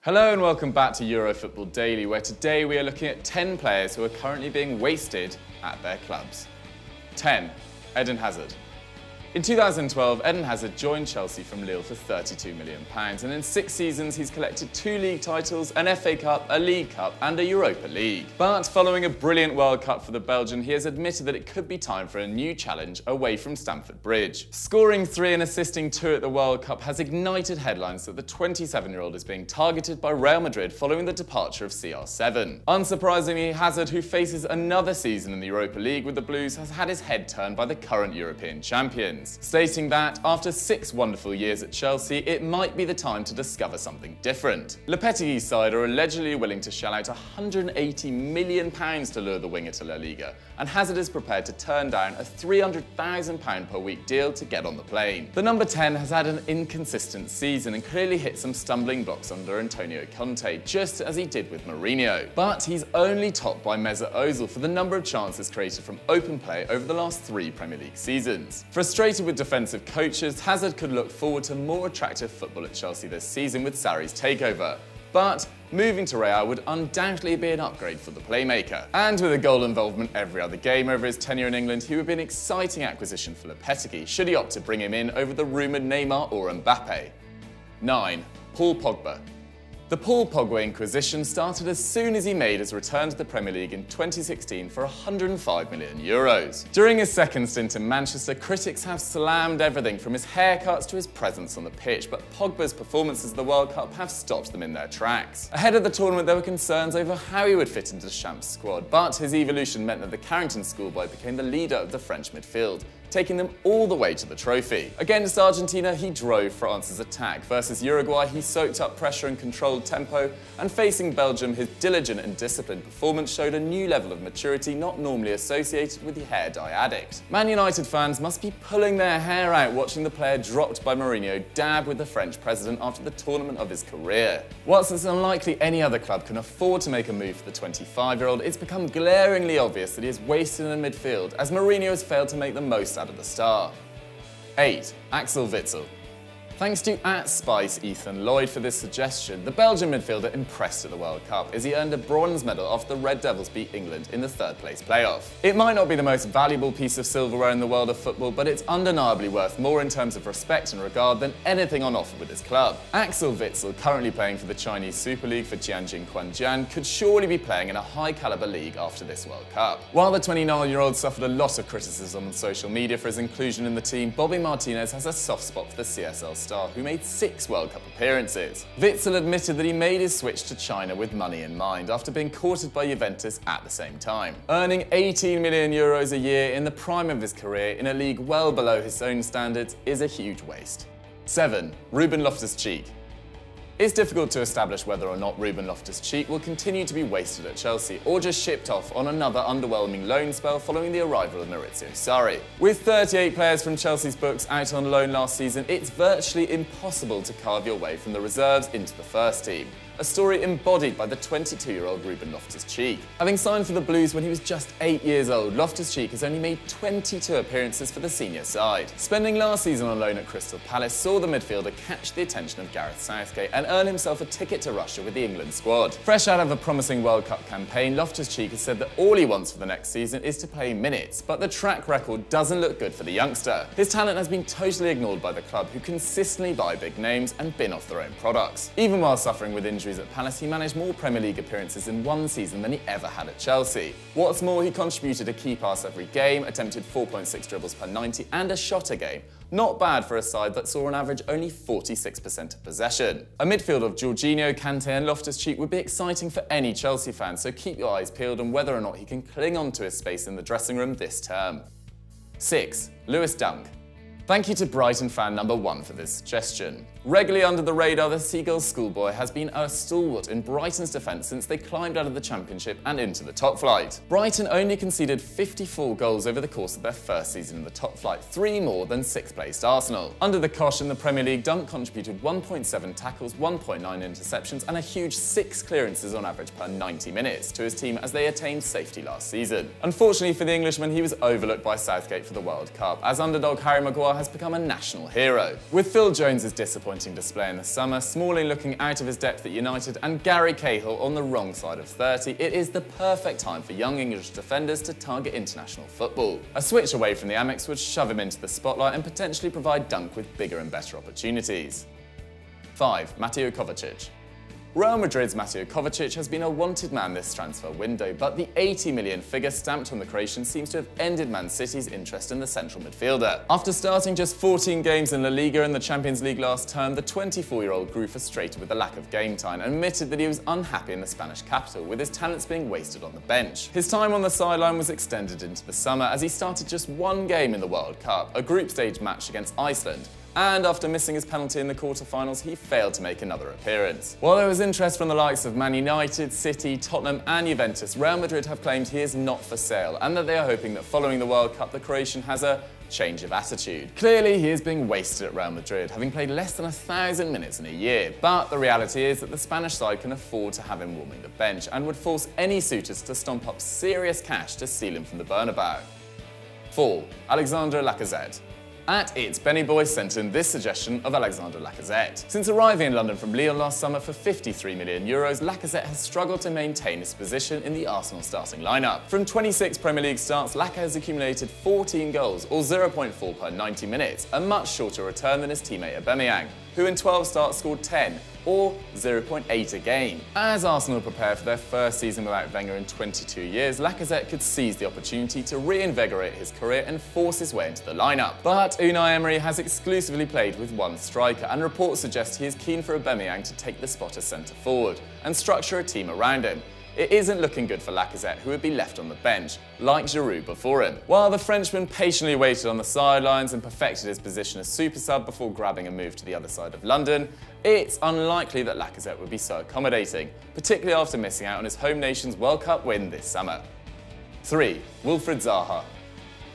Hello and welcome back to Eurofootball Daily, where today we are looking at 10 players who are currently being wasted at their clubs. 10. Eden Hazard. In 2012, Eden Hazard joined Chelsea from Lille for £32 million, and in 6 seasons he's collected 2 league titles, an FA Cup, a League Cup and a Europa League. But following a brilliant World Cup for the Belgian, he has admitted that it could be time for a new challenge away from Stamford Bridge. Scoring 3 and assisting 2 at the World Cup has ignited headlines that the 27-year-old is being targeted by Real Madrid following the departure of CR7. Unsurprisingly, Hazard, who faces another season in the Europa League with the Blues, has had his head turned by the current European champions, stating that after 6 wonderful years at Chelsea, it might be the time to discover something different. Lopetegui's side are allegedly willing to shell out £180 million to lure the winger to La Liga, and Hazard is prepared to turn down a £300,000 per week deal to get on the plane. The number 10 has had an inconsistent season and clearly hit some stumbling blocks under Antonio Conte, just as he did with Mourinho. But he's only topped by Mesut Ozil for the number of chances created from open play over the last 3 Premier League seasons. Frustrated with defensive coaches, Hazard could look forward to more attractive football at Chelsea this season with Sarri's takeover. But moving to Real would undoubtedly be an upgrade for the playmaker. And with a goal involvement every other game over his tenure in England, he would be an exciting acquisition for Lopetegui, should he opt to bring him in over the rumoured Neymar or Mbappe. 9. Paul Pogba. The Paul Pogba Inquisition started as soon as he made his return to the Premier League in 2016 for €105 million. During his second stint in Manchester, critics have slammed everything from his haircuts to his presence on the pitch, but Pogba's performances at the World Cup have stopped them in their tracks. Ahead of the tournament, there were concerns over how he would fit into Champs' squad, but his evolution meant that the Carrington schoolboy became the leader of the French midfield, taking them all the way to the trophy. Against Argentina, he drove France's attack. Versus Uruguay, he soaked up pressure and controlled tempo, and facing Belgium, his diligent and disciplined performance showed a new level of maturity not normally associated with the hair dye addict. Man United fans must be pulling their hair out watching the player dropped by Mourinho dab with the French president after the tournament of his career. Whilst it's unlikely any other club can afford to make a move for the 25-year-old, it's become glaringly obvious that he is wasted in the midfield, as Mourinho has failed to make the most out of the star. 8. Axel Witsel. Thanks to @Spice Ethan Lloyd for this suggestion, the Belgian midfielder impressed at the World Cup as he earned a bronze medal after the Red Devils beat England in the 3rd place playoff. It might not be the most valuable piece of silverware in the world of football, but it's undeniably worth more in terms of respect and regard than anything on offer with his club. Axel Witsel, currently playing for the Chinese Super League for Tianjin Quanjian, could surely be playing in a high-caliber league after this World Cup. While the 29-year-old suffered a lot of criticism on social media for his inclusion in the team, Bobby Martinez has a soft spot for the CSL star, who made 6 World Cup appearances. Witsel admitted that he made his switch to China with money in mind, after being courted by Juventus at the same time. Earning €18 million a year in the prime of his career in a league well below his own standards is a huge waste. 7. Ruben Loftus-Cheek. It's difficult to establish whether or not Ruben Loftus-Cheek will continue to be wasted at Chelsea or just shipped off on another underwhelming loan spell following the arrival of Maurizio Sarri. With 38 players from Chelsea's books out on loan last season, it's virtually impossible to carve your way from the reserves into the first team. A story embodied by the 22-year-old Ruben Loftus-Cheek. Having signed for the Blues when he was just 8 years old, Loftus-Cheek has only made 22 appearances for the senior side. Spending last season on loan at Crystal Palace saw the midfielder catch the attention of Gareth Southgate and earn himself a ticket to Russia with the England squad. Fresh out of a promising World Cup campaign, Loftus-Cheek has said that all he wants for the next season is to play minutes, but the track record doesn't look good for the youngster. His talent has been totally ignored by the club, who consistently buy big names and bin off their own products. Even while suffering with injuries at Palace, he managed more Premier League appearances in one season than he ever had at Chelsea. What's more, he contributed a key pass every game, attempted 4.6 dribbles per 90 and a shot a game. Not bad for a side that saw on average only 46% of possession. A midfield of Jorginho, Kante and Loftus-Cheek would be exciting for any Chelsea fan, so keep your eyes peeled on whether or not he can cling on to his space in the dressing room this term. 6. Lewis Dunk. Thank you to Brighton fan number 1 for this suggestion. Regularly under the radar, the Seagulls schoolboy has been a stalwart in Brighton's defence since they climbed out of the Championship and into the top flight. Brighton only conceded 54 goals over the course of their first season in the top flight, 3 more than 6th placed Arsenal. Under the cosh in the Premier League, Dunk contributed 1.7 tackles, 1.9 interceptions and a huge 6 clearances on average per 90 minutes to his team as they attained safety last season. Unfortunately for the Englishman, he was overlooked by Southgate for the World Cup, as underdog Harry Maguire has become a national hero. With Phil Jones's disappointing disappointing display in the summer, Smalling looking out of his depth at United, and Gary Cahill on the wrong side of 30, it is the perfect time for young English defenders to target international football. A switch away from the Amex would shove him into the spotlight and potentially provide Dunk with bigger and better opportunities. 5. Mateo Kovačić. Real Madrid's Mateo Kovačić has been a wanted man this transfer window, but the 80 million figure stamped on the Croatian seems to have ended Man City's interest in the central midfielder. After starting just 14 games in La Liga and the Champions League last term, the 24-year-old grew frustrated with the lack of game time and admitted that he was unhappy in the Spanish capital, with his talents being wasted on the bench. His time on the sideline was extended into the summer as he started just one game in the World Cup, a group stage match against Iceland. And after missing his penalty in the quarter-finals, he failed to make another appearance. While there was interest from the likes of Man United, City, Tottenham and Juventus, Real Madrid have claimed he is not for sale and that they are hoping that following the World Cup, the Croatian has a change of attitude. Clearly, he is being wasted at Real Madrid, having played less than 1,000 minutes in a year. But the reality is that the Spanish side can afford to have him warming the bench and would force any suitors to stomp up serious cash to steal him from the Bernabeu. 4. Alexandre Lacazette. At It's, Benny Boy sent in this suggestion of Alexandre Lacazette. Since arriving in London from Lyon last summer for €53 million, Lacazette has struggled to maintain his position in the Arsenal starting lineup. From 26 Premier League starts, Lacazette has accumulated 14 goals, or 0.4 per 90 minutes, a much shorter return than his teammate Aubameyang, who in 12 starts scored 10, or 0.8 a game. As Arsenal prepare for their first season without Wenger in 22 years, Lacazette could seize the opportunity to reinvigorate his career and force his way into the lineup. But Unai Emery has exclusively played with one striker, and reports suggest he is keen for Aubameyang to take the spot as centre forward and structure a team around him. It isn't looking good for Lacazette, who would be left on the bench, like Giroud before him. While the Frenchman patiently waited on the sidelines and perfected his position as super sub before grabbing a move to the other side of London, it's unlikely that Lacazette would be so accommodating, particularly after missing out on his home nation's World Cup win this summer. 3. Wilfried Zaha.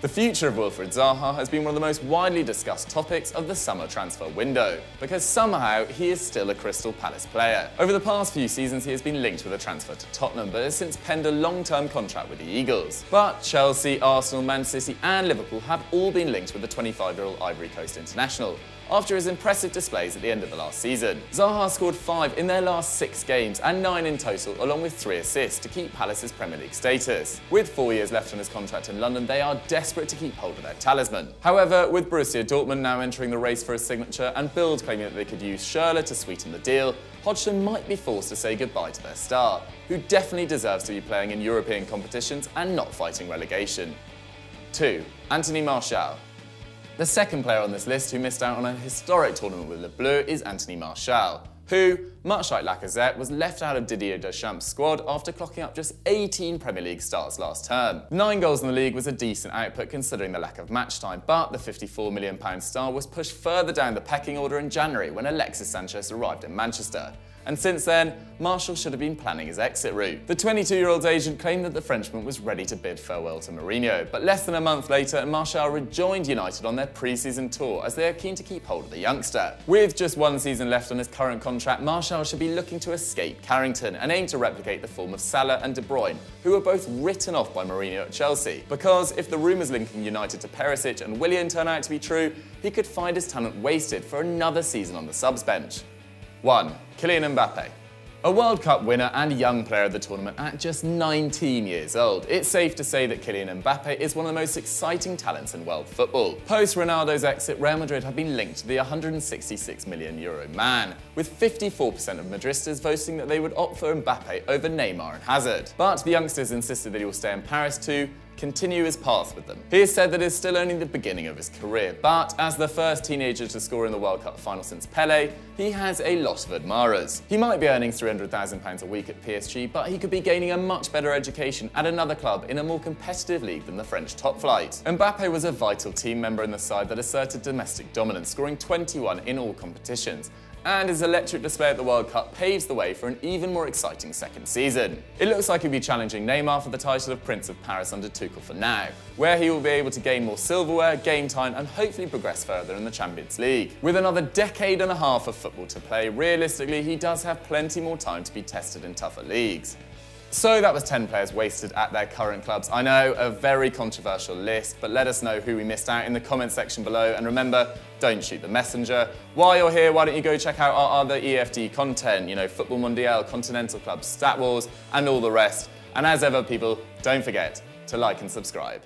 The future of Wilfried Zaha has been one of the most widely discussed topics of the summer transfer window, because somehow he is still a Crystal Palace player. Over the past few seasons he has been linked with a transfer to Tottenham, but has since penned a long-term contract with the Eagles. But Chelsea, Arsenal, Man City and Liverpool have all been linked with the 25-year-old Ivory Coast international, after his impressive displays at the end of the last season. Zaha scored 5 in their last 6 games and 9 in total, along with 3 assists to keep Palace's Premier League status. With 4 years left on his contract in London, they are desperate to keep hold of their talisman. However, with Borussia Dortmund now entering the race for his signature and Bild claiming that they could use Schürrle to sweeten the deal, Hodgson might be forced to say goodbye to their star, who definitely deserves to be playing in European competitions and not fighting relegation. 2. Anthony Martial. The second player on this list who missed out on a historic tournament with Le Bleu is Anthony Martial, who, much like Lacazette, was left out of Didier Deschamps' squad after clocking up just 18 Premier League starts last term. 9 goals in the league was a decent output considering the lack of match time, but the £54 million star was pushed further down the pecking order in January when Alexis Sanchez arrived in Manchester. And since then, Martial should have been planning his exit route. The 22-year-old's agent claimed that the Frenchman was ready to bid farewell to Mourinho, but less than a month later, Martial rejoined United on their pre-season tour as they are keen to keep hold of the youngster. With just 1 season left on his current contract, Martial should be looking to escape Carrington and aim to replicate the form of Salah and De Bruyne, who were both written off by Mourinho at Chelsea. Because if the rumours linking United to Perisic and Willian turn out to be true, he could find his talent wasted for another season on the subs bench. 1. Kylian Mbappé. A World Cup winner and young player of the tournament at just 19 years old, it's safe to say that Kylian Mbappé is one of the most exciting talents in world football. Post Ronaldo's exit, Real Madrid have been linked to the €166 million man, with 54% of Madristas voting that they would opt for Mbappé over Neymar and Hazard. But the youngsters insisted that he will stay in Paris to continue his path with them. He has said that it is still only the beginning of his career, but as the first teenager to score in the World Cup final since Pelé, he has a lot of admirers. He might be earning £300,000 a week at PSG, but he could be gaining a much better education at another club in a more competitive league than the French top flight. Mbappé was a vital team member in the side that asserted domestic dominance, scoring 21 in all competitions, and his electric display at the World Cup paves the way for an even more exciting second season. It looks like he'll be challenging Neymar for the title of Prince of Paris under Tuchel for now, where he will be able to gain more silverware, game time and hopefully progress further in the Champions League. With another decade and a half of football to play, realistically he does have plenty more time to be tested in tougher leagues. So that was 10 players wasted at their current clubs. I know, a very controversial list, but let us know who we missed out in the comment section below. And remember, don't shoot the messenger. While you're here, why don't you go check out our other EFD content, you know, Football Mondial, Continental Club, Stat Wars, and all the rest. And as ever, people, don't forget to like and subscribe.